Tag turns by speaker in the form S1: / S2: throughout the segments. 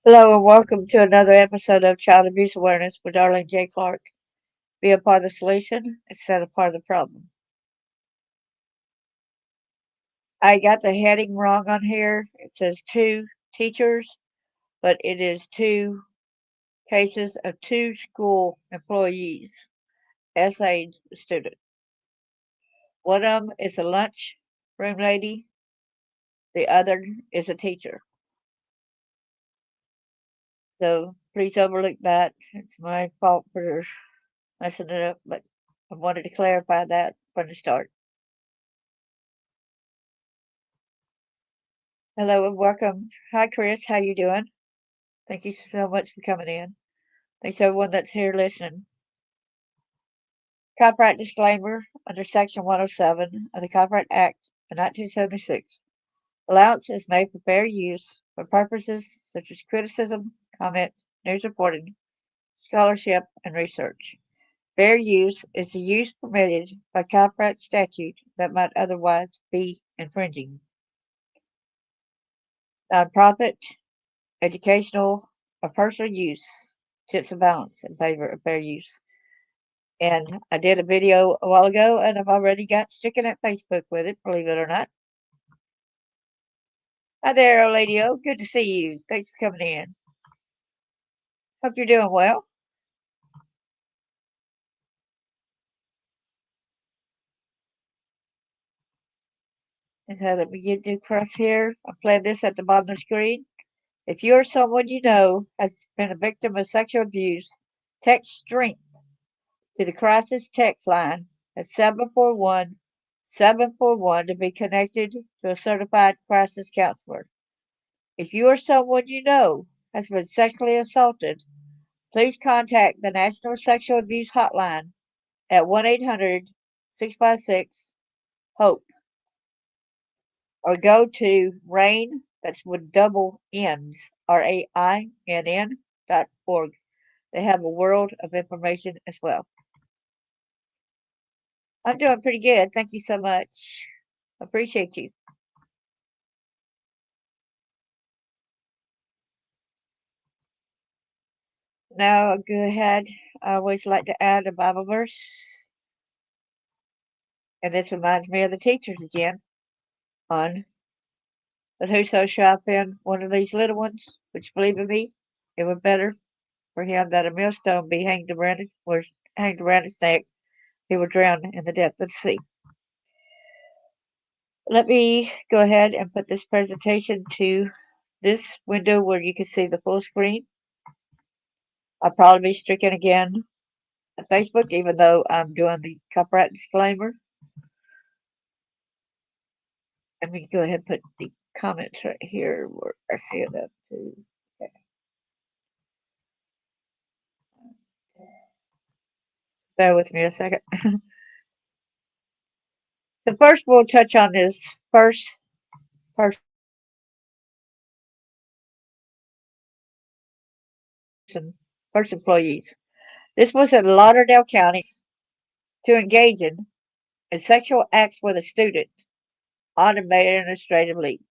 S1: Hello and welcome to another episode of Child Abuse Awareness with Darlene J. Clark. Be a part of the solution instead of part of the problem. I got the heading wrong on here. It says two teachers, but it is two cases of two school employees essayed the student. One of them is a lunch room lady, the other is a teacher. So please overlook that. It's my fault for messing it up, but I wanted to clarify that from the start. Hello and welcome. Hi, Chris. How you doing? Thank you so much for coming in. Thanks everyone that's here listening. Copyright disclaimer under Section 107 of the Copyright Act of 1976. Allowance is made for fair use for purposes such as criticism, comment, news reporting, scholarship, and research. Fair use is the use permitted by copyright statute that might otherwise be infringing. Nonprofit, educational, or personal use tips and balance in favor of fair use. And I did a video a while ago, and I've already got stricken at Facebook with it, believe it or not. Hi there, old lady. Oh, good to see you. Thanks for coming in. Hope you're doing well. And so let me get to across here. I'm playing this at the bottom of the screen. If you or someone you know has been a victim of sexual abuse, text STRENGTH to the crisis text line at 741-741 to be connected to a certified crisis counselor. If you or someone you know has been sexually assaulted, please contact the National Sexual Abuse Hotline at 1-800-656-HOPE or go to RAINN, that's with double N's, RAINN.org. They have a world of information as well. I'm doing pretty good. Thank you so much. Appreciate you. Now I'll go ahead. I always like to add a Bible verse. And this reminds me of the teachers again on, but whoso shall offend one of these little ones, which believe in me, it were better for him that a millstone be hanged around his neck, he would drown in the depth of the sea. Let me go ahead and put this presentation to this window where you can see the full screen. I'll probably be stricken again at Facebook, even though I'm doing the copyright disclaimer. Let me go ahead and put the comments right here where I see it up to. Okay. Bear with me a second. The first we'll touch on is first person first employees. This was in Lauderdale County to engage in sexual acts with a student on administrative leave.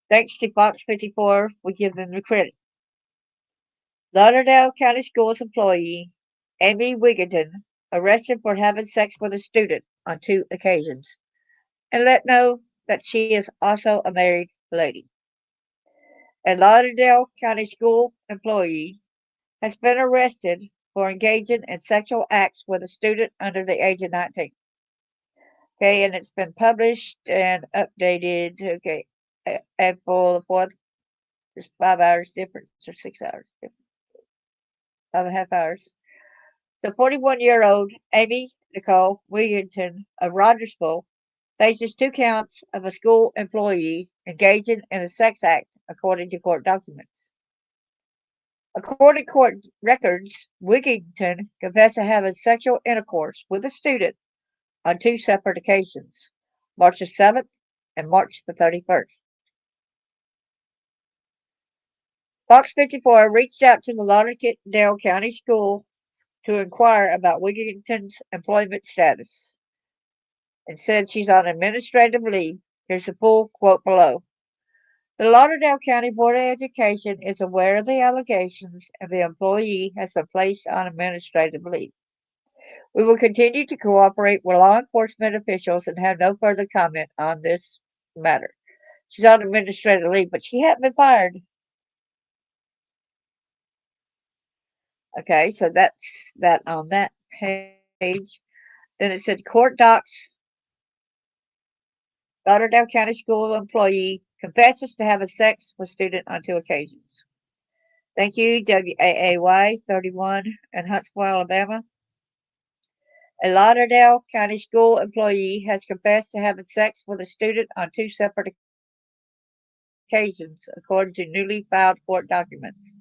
S1: Thanks to Fox 54, we give them the credit. Lauderdale County Schools employee Amy Wigginton arrested for having sex with a student on 2 occasions, and let know that she is also a married lady. A Lauderdale County School employee has been arrested for engaging in sexual acts with a student under the age of 19. Okay, and it's been published and updated. Okay, April the 4th, just 5 hours difference or 6 hours difference, 5.5 hours. The 41-year-old Amy Nicole Wiggington of Rogersville faces 2 counts of a school employee engaging in a sex act, according to court documents. According to court records, Wiggington confessed to having sexual intercourse with a student on 2 separate occasions, March the 7th and March the 31st. Fox 54 reached out to the Lauderdale County School to inquire about Wiggington's employment status and said she's on administrative leave. Here's the full quote below. The Lauderdale County Board of Education is aware of the allegations and the employee has been placed on administrative leave. We will continue to cooperate with law enforcement officials and have no further comment on this matter. She's on administrative leave, but she hadn't been fired. Okay, so that's that on that page. Then it said court docs. Lauderdale County School employee confesses to having sex with student on 2 occasions. Thank you, WAAY 31 in Huntsville, Alabama. A Lauderdale County School employee has confessed to having sex with a student on 2 separate occasions, according to newly filed court documents.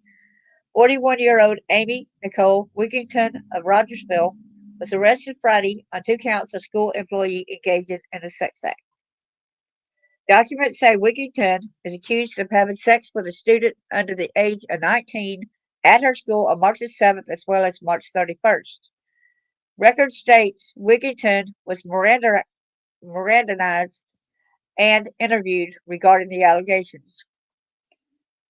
S1: 41-year-old Amy Nicole Wiggington of Rogersville was arrested Friday on 2 counts of school employee engaging in a sex act. Documents say Wigington is accused of having sex with a student under the age of 19 at her school on March 7th as well as March 31st. Record states Wigington was Mirandanized and interviewed regarding the allegations.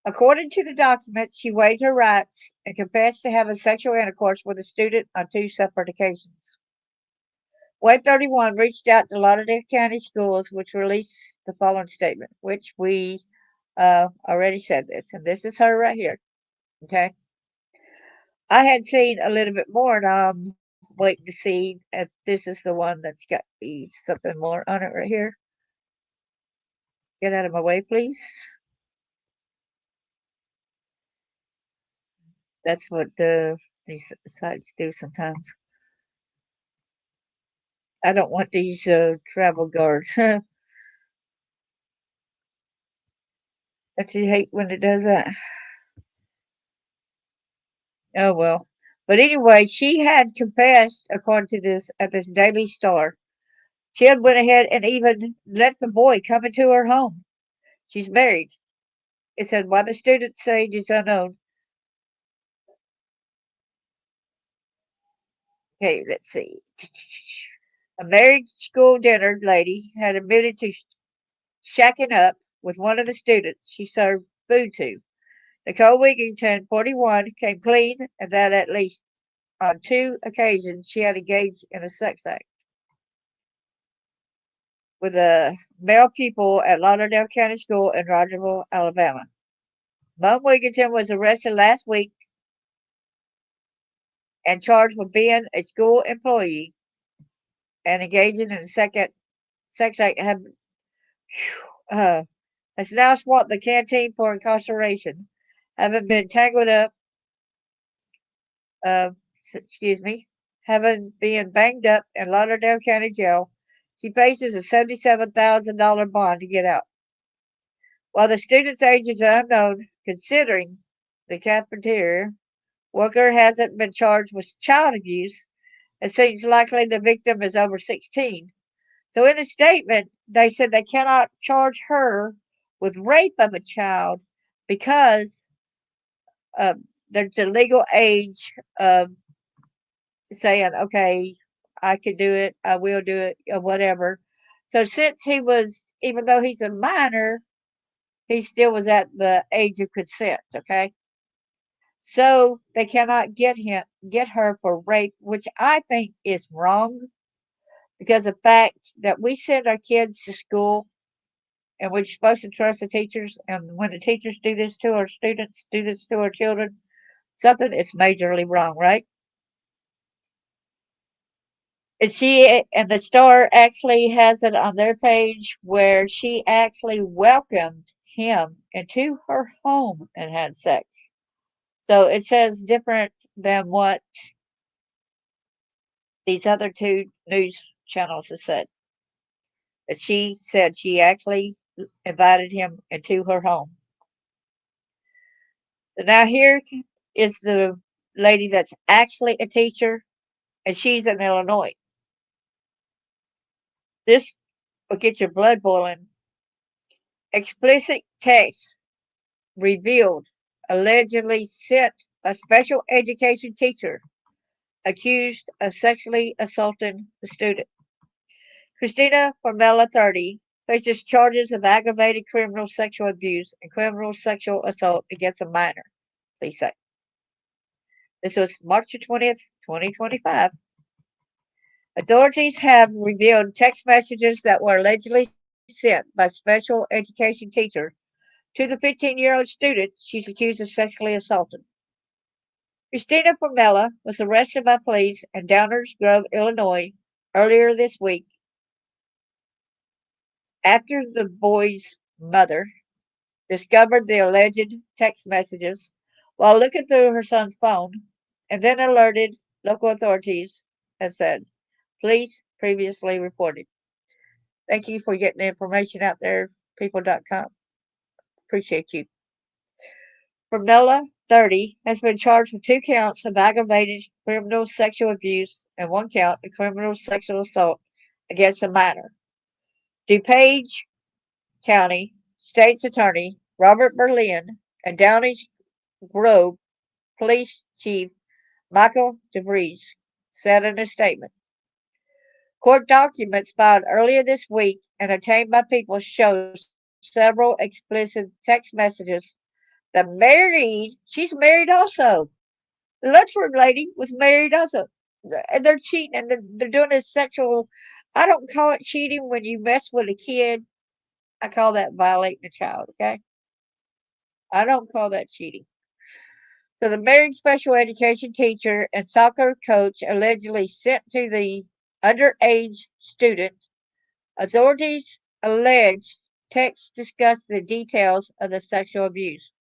S1: According to the documents, she waived her rights and confessed to having sexual intercourse with a student on 2 separate occasions. Wade 31 reached out to Lauderdale County Schools, which released the following statement, which we already said this, and this is her right here. Okay. I had seen a little bit more, and I'm waiting to see if this is the one that's got something more on it right here. Get out of my way, please. That's what these sites do sometimes. I don't want these travel guards. Don't you hate when it does that? Oh well. But anyway, she had confessed, according to this at this Daily Star. She had went ahead and even let the boy come into her home. She's married. It said while the student's age is unknown. Okay, let's see. A married school dinner lady had admitted to shacking up with one of the students she served food to. Nicole Wigington, 41, came clean and that at least on 2 occasions she had engaged in a sex act with a male pupil at Lauderdale County School in Rogersville, Alabama. Mom Wigington was arrested last week and charged with being a school employee and engaging in a second sex act. Uh, has now swapped the canteen for incarceration, having been tangled up. Uh, excuse me, having been banged up in Lauderdale County Jail. She faces a $77,000 bond to get out. While the student's age is unknown, considering the cafeteria worker hasn't been charged with child abuse, it seems likely the victim is over 16. So, in a statement, they said they cannot charge her with rape of a child because uh, there's a legal age of saying, okay, I can do it, I will do it, or whatever. So, since he was, even though he's a minor, he still was at the age of consent, okay? So they cannot get her for rape, which I think is wrong because the fact that we send our kids to school and we're supposed to trust the teachers, and when the teachers do this to our students, do this to our children, something is majorly wrong, right? And the Star actually has it on their page where she actually welcomed him into her home and had sex. So it says different than what these other two news channels have said. That she said she actually invited him into her home. So now here is the lady that's actually a teacher, and she's in Illinois. This will get your blood boiling. Explicit text revealed allegedly sent a special education teacher accused of sexually assaulting the student. Christina Formella, 30, faces charges of aggravated criminal sexual abuse and criminal sexual assault against a minor, police say. This was March 20th, 2025. Authorities have revealed text messages that were allegedly sent by special education teacher to the 15-year-old student she's accused of sexually assaulting. Christina Formella was arrested by police in Downers Grove, Illinois, earlier this week after the boy's mother discovered the alleged text messages while looking through her son's phone and then alerted local authorities and said, police previously reported. Thank you for getting the information out there, people.com. Appreciate you. Formella, 30, has been charged with 2 counts of aggravated criminal sexual abuse and 1 count of criminal sexual assault against a minor. DuPage County State's Attorney Robert Berlin and Downey Grove Police Chief Michael DeVries said in a statement. Court documents filed earlier this week and obtained by people show several explicit text messages that she's married also. The lunchroom lady was married also. And they're cheating and they're doing this sexual. I don't call it cheating when you mess with a kid. I call that violating a child, okay? I don't call that cheating. So the married special education teacher and soccer coach allegedly sent to the underage student. Authorities allege texts discuss the details of the sexual abuse.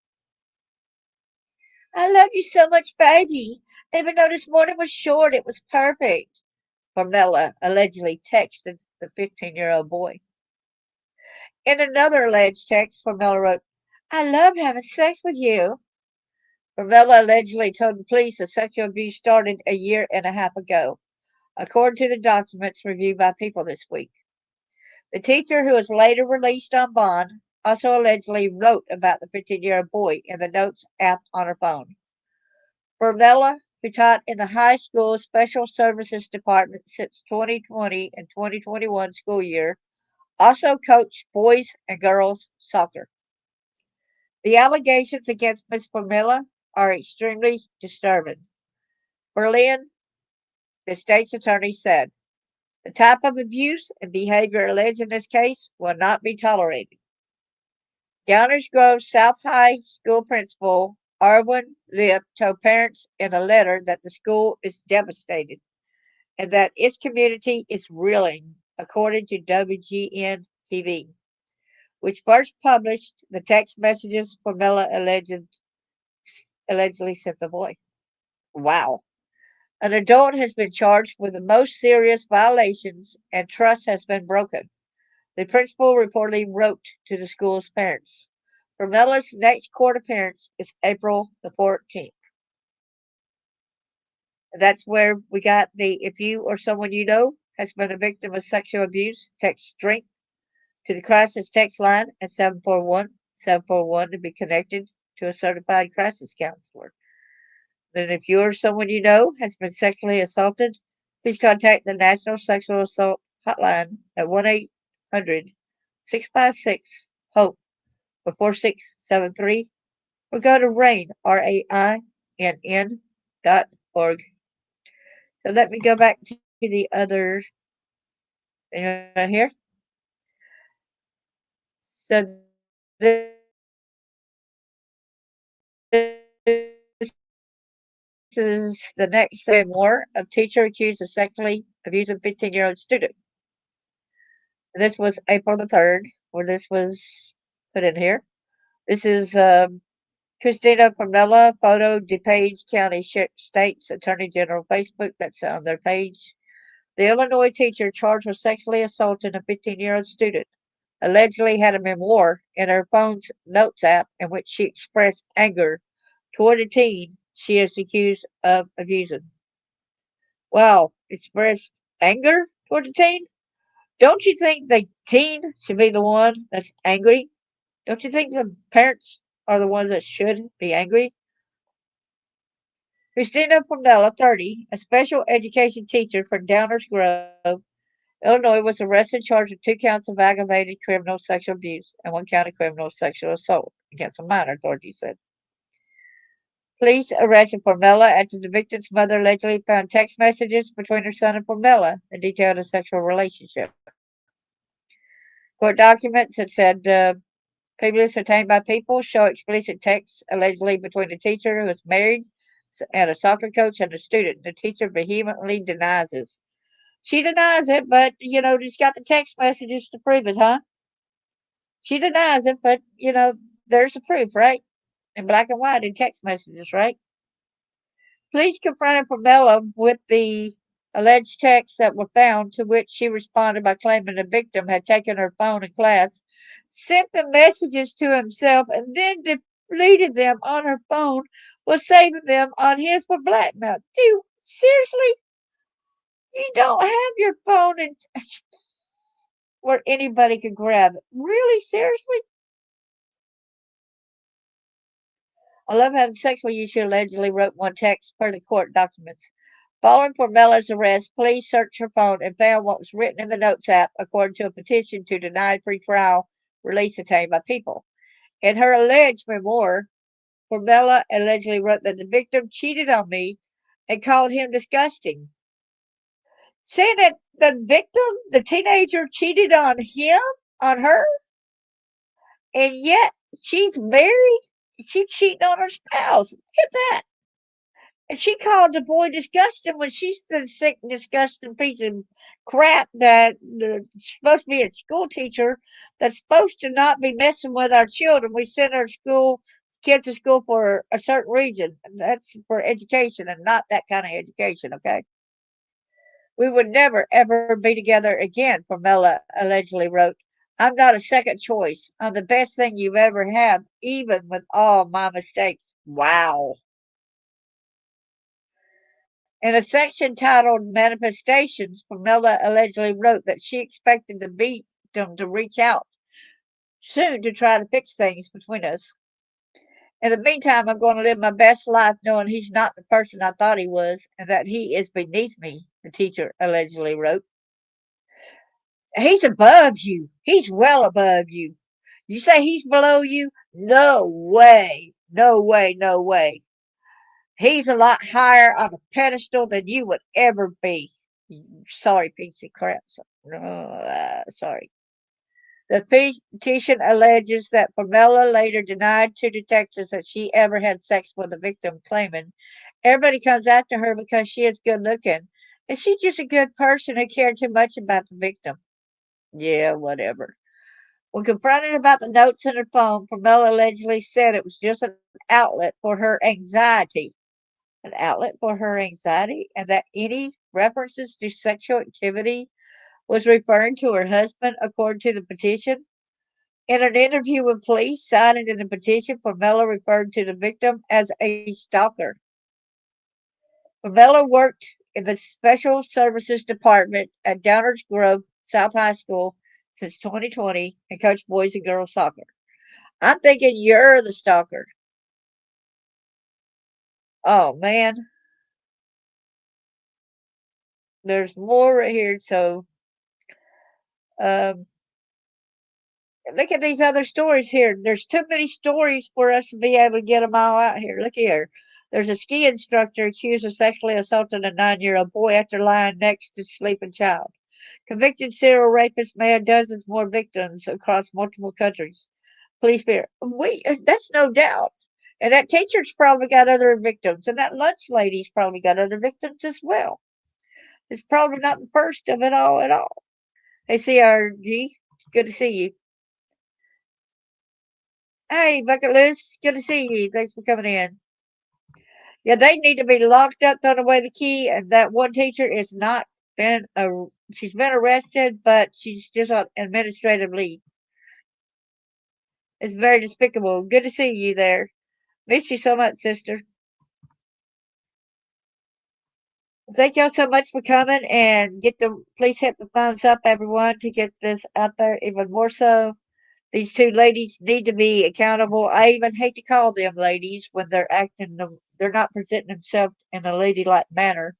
S1: I love you so much, baby. Even though this morning was short, it was perfect. Formella allegedly texted the 15-year-old boy. In another alleged text, Formella wrote, I love having sex with you. Formella allegedly told the police the sexual abuse started a year and a half ago, according to the documents reviewed by People this week. The teacher, who was later released on bond, also allegedly wrote about the 15-year-old boy in the Notes app on her phone. Formella, who taught in the high school special services department since 2020 and 2021 school year, also coached boys and girls soccer. The allegations against Ms. Formella are extremely disturbing. Berlin, the state's attorney, said, the type of abuse and behavior alleged in this case will not be tolerated. Downers Grove South High School principal Arwen Lip told parents in a letter that the school is devastated and that its community is reeling, according to WGN TV, which first published the text messages Formella allegedly sent the boy. Wow. An adult has been charged with the most serious violations and trust has been broken. The principal reportedly wrote to the school's parents. Formella's next court appearance is April the 14th. That's where we got the if you or someone you know has been a victim of sexual abuse, text strength to the crisis text line at 741-741 to be connected to a certified crisis counselor. Then if you or someone you know has been sexually assaulted, please contact the National Sexual Assault Hotline at 1-800-656-HOPE or 4673 or go to RAINN.org. So let me go back to the other thing right here. So this is the next more of teacher accused of sexually abusing 15-year-old student. This was April the 3rd, where this was put in here. This is Christina Formella, photo, DuPage County State's Attorney General Facebook. That's on their page. The Illinois teacher charged with sexually assaulting a 15-year-old student allegedly had a memoir in her phone's notes app in which she expressed anger toward a teen she is accused of abusing. Wow, expressed anger toward the teen? Don't you think the teen should be the one that's angry? Don't you think the parents are the ones that should be angry? Christina Formella, 30, a special education teacher from Downers Grove, Illinois was arrested, charged with 2 counts of aggravated criminal sexual abuse and 1 count of criminal sexual assault against a minor, authorities said. Police arrested Formella after the victim's mother allegedly found text messages between her son and Formella that detailed a sexual relationship. Court documents that said previously obtained by People show explicit texts allegedly between a teacher who is married and a soccer coach and a student. The teacher vehemently denies this. She denies it, but she's got the text messages to prove it, huh? She denies it, but there's the proof, right? In black and white in text messages, right? Police confronted Formella with the alleged texts that were found, to which she responded by claiming the victim had taken her phone in class, sent the messages to himself, and then deleted them on her phone, was saving them on his for blackmail. Dude, seriously? You don't have your phone in where anybody can grab it. Really? Seriously? I love having sex with you, she allegedly wrote one text per the court documents. Following Formella's arrest, police searched her phone and found what was written in the Notes app, according to a petition to deny pretrial release obtained by People. In her alleged memoir, Formella allegedly wrote that the victim cheated on me and called him disgusting. Saying that the victim, the teenager, cheated on her, and yet she's married, she's cheating on her spouse. Look at that. And she called the boy disgusting when she's the sick, disgusting piece of crap that supposed to be a school teacher that's supposed to not be messing with our children. We send our kids to school for a certain reason. And that's for education and not that kind of education, okay? We would never, ever be together again, Formella allegedly wrote. I'm not a second choice. I'm the best thing you've ever had, even with all my mistakes. Wow. In a section titled Manifestations, Formella allegedly wrote that she expected the victim to reach out soon to try to fix things between us. In the meantime, I'm going to live my best life knowing he's not the person I thought he was and that he is beneath me, the teacher allegedly wrote. He's above you. He's well above you. You say he's below you? No way. No way. No way. He's a lot higher on a pedestal than you would ever be. Sorry, piece of crap. Sorry. The petition alleges that Formella later denied to detectives that she ever had sex with the victim, claiming everybody comes after her because she is good looking, and she's just a good person who cared too much about the victim. Yeah, whatever. When confronted about the notes in her phone, Formella allegedly said it was just an outlet for her anxiety. An outlet for her anxiety, and that any references to sexual activity was referring to her husband, according to the petition. In an interview with police cited in the petition, Formella referred to the victim as a stalker. Formella worked in the Special Services Department at Downers Grove South High School since 2020 and coached boys and girls soccer. I'm thinking you're the stalker. Oh man, there's more right here. So um, look at these other stories here. There's too many stories for us to be able to get them all out here. Look here. There's a ski instructor accused of sexually assaulting a 9-year-old boy after lying next to a sleeping child. Convicted serial rapist may have dozens more victims across multiple countries. Police fear. That's no doubt. And that teacher's probably got other victims, and that lunch lady's probably got other victims as well. It's probably not the first of it all at all. Hey, CRG, good to see you. Hey, Bucket Loose, good to see you. Thanks for coming in. Yeah, they need to be locked up, thrown away the key, and that one teacher is not been she's been arrested, but she's just on administrative leave. It's very despicable. Good to see you there. Miss you so much, sister. Thank y'all so much for coming and please hit the thumbs up, everyone, to get this out there even more so. These two ladies need to be accountable. I even hate to call them ladies when they're not presenting themselves in a ladylike manner.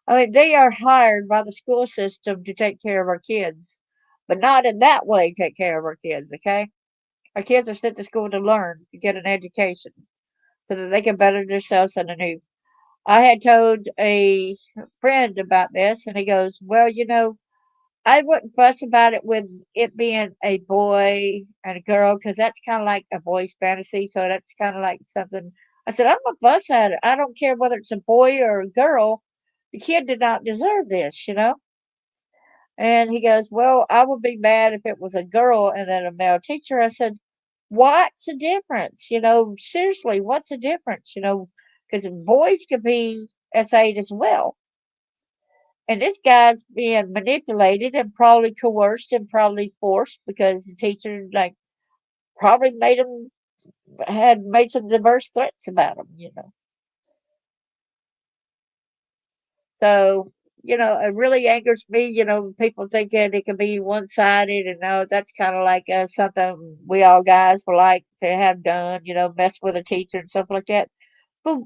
S1: I mean, they are hired by the school system to take care of our kids, but not in that way take care of our kids, okay? Our kids are sent to school to learn, to get an education, so that they can better themselves and anew. I had told a friend about this, and he goes, "Well, I wouldn't fuss about it with it being a boy and a girl because that's kind of like a boy's fantasy. So that's kind of like something." I said, "I'm gonna fuss at it. I don't care whether it's a boy or a girl. The kid did not deserve this." And he goes, "Well, I would be mad if it was a girl and then a male teacher." I said, "What's the difference? Seriously, what's the difference? Because boys could be S8 as well." And this guy's being manipulated and probably coerced and probably forced because the teacher, like, probably had made some diverse threats about him. So, it really angers me, people thinking it can be one sided. And no, that's kind of like something we all guys would like to have done, mess with a teacher and stuff like that. But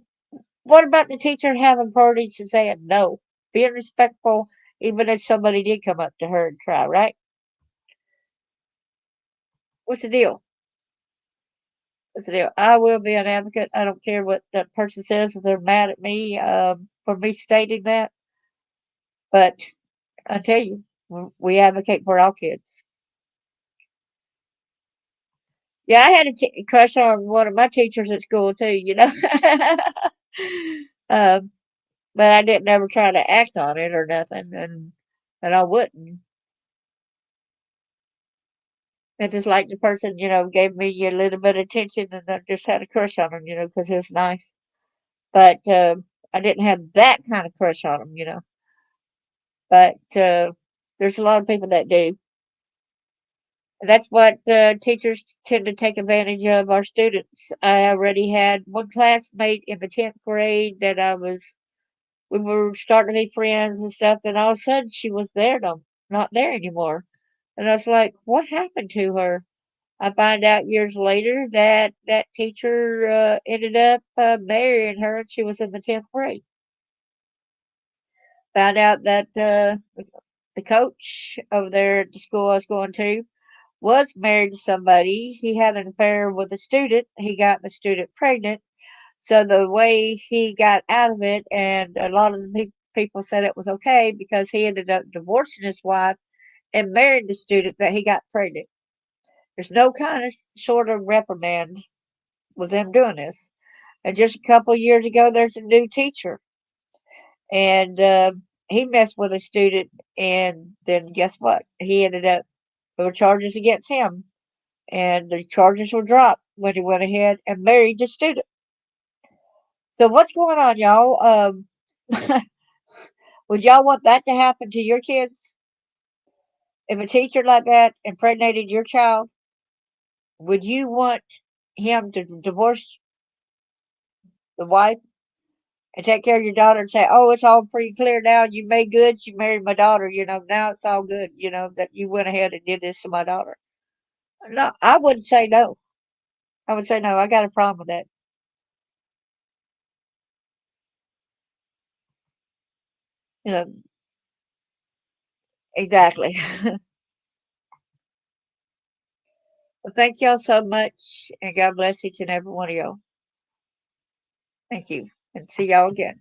S1: what about the teacher having parties and saying no, being respectful, even if somebody did come up to her and try, right? What's the deal? What's the deal? I will be an advocate. I don't care what that person says if they're mad at me for me stating that. But I tell you, we advocate for our kids. Yeah, I had a crush on one of my teachers at school too. um, but I didn't ever try to act on it or nothing, and I wouldn't. And just like the person, gave me a little bit of attention, and I just had a crush on him, because he was nice. But I didn't have that kind of crush on him. But there's a lot of people that do. That's what teachers tend to take advantage of our students. I already had one classmate in the 10th grade that we were starting to be friends and stuff. Then all of a sudden she was there, no, not there anymore. And I was like, what happened to her? I find out years later that that teacher ended up marrying her, and she was in the 10th grade. Found out that the coach over there at the school I was going to was married to somebody. He had an affair with a student. He got the student pregnant. So the way he got out of it, and a lot of the people said it was okay because he ended up divorcing his wife and married the student that he got pregnant. There's no kind of sort of reprimand with them doing this. And just a couple of years ago, there's a new teacher, and he messed with a student, and then guess what? He ended up there were charges against him, and the charges were dropped when he went ahead and married the student. So what's going on, y'all? Would y'all want that to happen to your kids? If a teacher like that impregnated your child, would you want him to divorce the wife and take care of your daughter and say, "Oh, it's all pretty clear now. You made good. You married my daughter. Now it's all good. That you went ahead and did this to my daughter." No, I wouldn't say no. I would say no. I got a problem with that. You know, exactly. Well, thank y'all so much, and God bless each and every one of y'all. Thank you, and see y'all again.